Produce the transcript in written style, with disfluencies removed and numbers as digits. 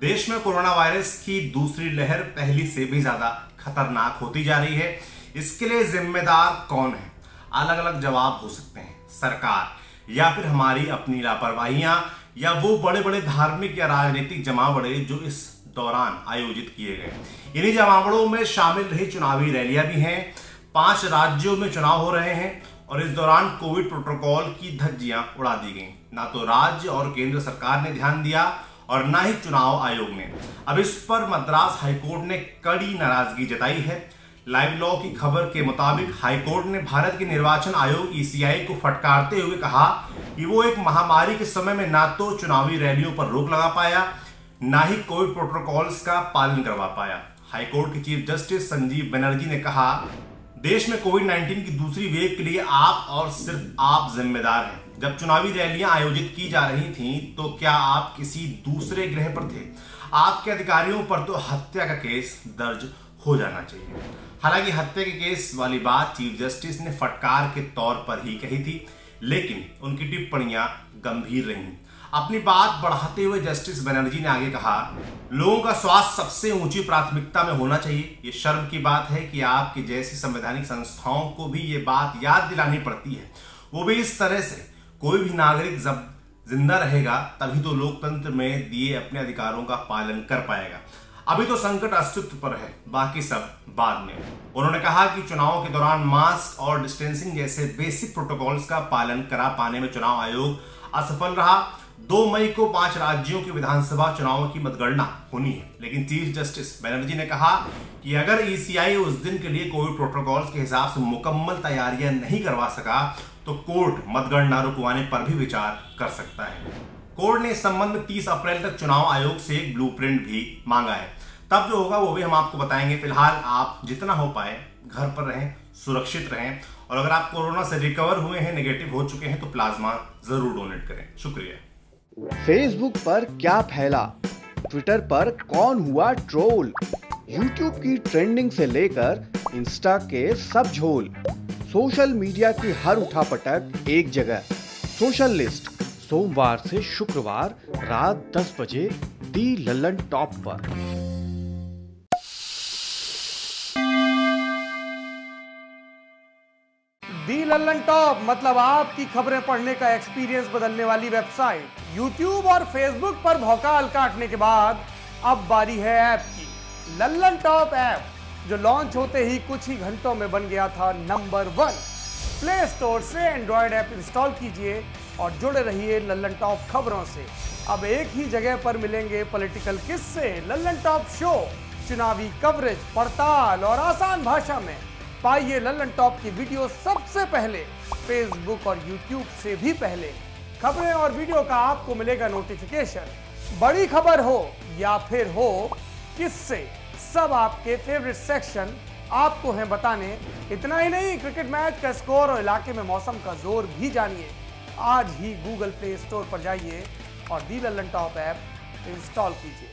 देश में corona virus की दूसरी लहर पहली से भी ज्यादा खतरनाक होती जा रही है। इसके लिए जिम्मेदार कौन है? अलग अलग जवाब हो सकते हैं, सरकार या फिर हमारी अपनी लापरवाहियां या वो बड़े बड़े धार्मिक या राजनीतिक जमावड़े जो इस दौरान आयोजित किए गए। इन्हीं जमावड़ों में शामिल रही चुनावी रैलियां भी हैं। 5 राज्यों में चुनाव हो रहे हैं और इस दौरान कोविड प्रोटोकॉल की धज्जियां उड़ा दी गई। ना तो राज्य और केंद्र सरकार ने ध्यान दिया और ना ही चुनाव आयोग ने। अब इस पर मद्रास हाईकोर्ट ने कड़ी नाराजगी जताई है। लाइव लॉ की खबर के मुताबिक हाईकोर्ट ने भारत के निर्वाचन आयोग (ईसीआई) को फटकारते हुए कहा कि वो एक महामारी के समय में ना तो चुनावी रैलियों पर रोक लगा पाया, ना ही कोविड प्रोटोकॉल्स का पालन करवा पाया। हाईकोर्ट के चीफ जस्टिस संजीव बनर्जी ने कहा, देश में कोविड-19 की दूसरी वेव के लिए आप और सिर्फ आप जिम्मेदार हैं। जब चुनावी रैलियां आयोजित की जा रही थीं, तो क्या आप किसी दूसरे ग्रह पर थे? आपके अधिकारियों पर तो हत्या का केस दर्ज हो जाना चाहिए। हालांकि हत्या के केस वाली बात चीफ जस्टिस ने फटकार के तौर पर ही कही थी, लेकिन उनकी टिप्पणियां गंभीर रहीं। अपनी बात बढ़ाते हुए जस्टिस बनर्जी ने आगे कहा, लोगों का स्वास्थ्य सबसे ऊंची प्राथमिकता में होना चाहिए। ये शर्म की बात है कि आपकी जैसी संवैधानिक संस्थाओं को भी ये बात याद दिलानी पड़ती है, वो भी इस तरह से। कोई भी नागरिक जब जिंदा रहेगा तभी तो लोकतंत्र में दिए अपने अधिकारों का पालन कर पाएगा। अभी तो संकट अस्तित्व पर है, बाकी सब बाद में। उन्होंने कहा कि चुनाव के दौरान मास्क और डिस्टेंसिंग जैसे बेसिक प्रोटोकॉल्स का पालन करा पाने में चुनाव आयोग असफल रहा। 2 मई को 5 राज्यों के विधानसभा चुनावों की मतगणना होनी है, लेकिन चीफ जस्टिस बनर्जी ने कहा कि अगर ईसीआई उस दिन के लिए कोविड प्रोटोकॉल्स के हिसाब से मुकम्मल तैयारियां नहीं करवा सका तो कोर्ट मतगणना रुकवाने पर भी विचार कर सकता है। कोर्ट ने इस संबंध में 30 अप्रैल तक चुनाव आयोग से एक ब्लूप्रिंट भी मांगा है। तब जो होगा वो भी हम आपको बताएंगे। फिलहाल आप जितना हो पाए घर पर रहें, सुरक्षित रहें, और अगर आप कोरोना से रिकवर हुए हैं, नेगेटिव हो चुके हैं, तो प्लाज्मा जरूर डोनेट करें। शुक्रिया। फेसबुक पर क्या फैला, ट्विटर पर कौन हुआ ट्रोल, यूट्यूब की ट्रेंडिंग से लेकर इंस्टा के सब झोल, सोशल मीडिया की हर उठापटक एक जगह। सोशल लिस्ट सोमवार से शुक्रवार रात 10 बजे दी लल्लन टॉप पर। दी लल्लन टॉप मतलब आपकी खबरें पढ़ने का एक्सपीरियंस बदलने वाली वेबसाइट। यूट्यूब और फेसबुक पर भौकाल काटने के बाद अब बारी है ऐप की। लल्लन टॉप ऐप जो लॉन्च होते ही कुछ ही घंटों में बन गया था नंबर 1। प्ले स्टोर से एंड्रॉयड ऐप इंस्टॉल कीजिए और जुड़े रहिए लल्लन टॉप खबरों से। अब एक ही जगह पर मिलेंगे पॉलिटिकल किस्से, लल्लन टॉप शो, चुनावी कवरेज, पड़ताल और आसान भाषा में। पाइए लल्लन टॉप की वीडियो सबसे पहले, फेसबुक और यूट्यूब से भी पहले। खबरें और वीडियो का आपको मिलेगा नोटिफिकेशन। बड़ी खबर हो या फिर हो किससे, सब आपके फेवरेट सेक्शन आपको हैं बताने। इतना ही नहीं, क्रिकेट मैच का स्कोर और इलाके में मौसम का जोर भी जानिए। आज ही गूगल प्ले स्टोर पर जाइए और दी लल्लन टॉप ऐप इंस्टॉल कीजिए।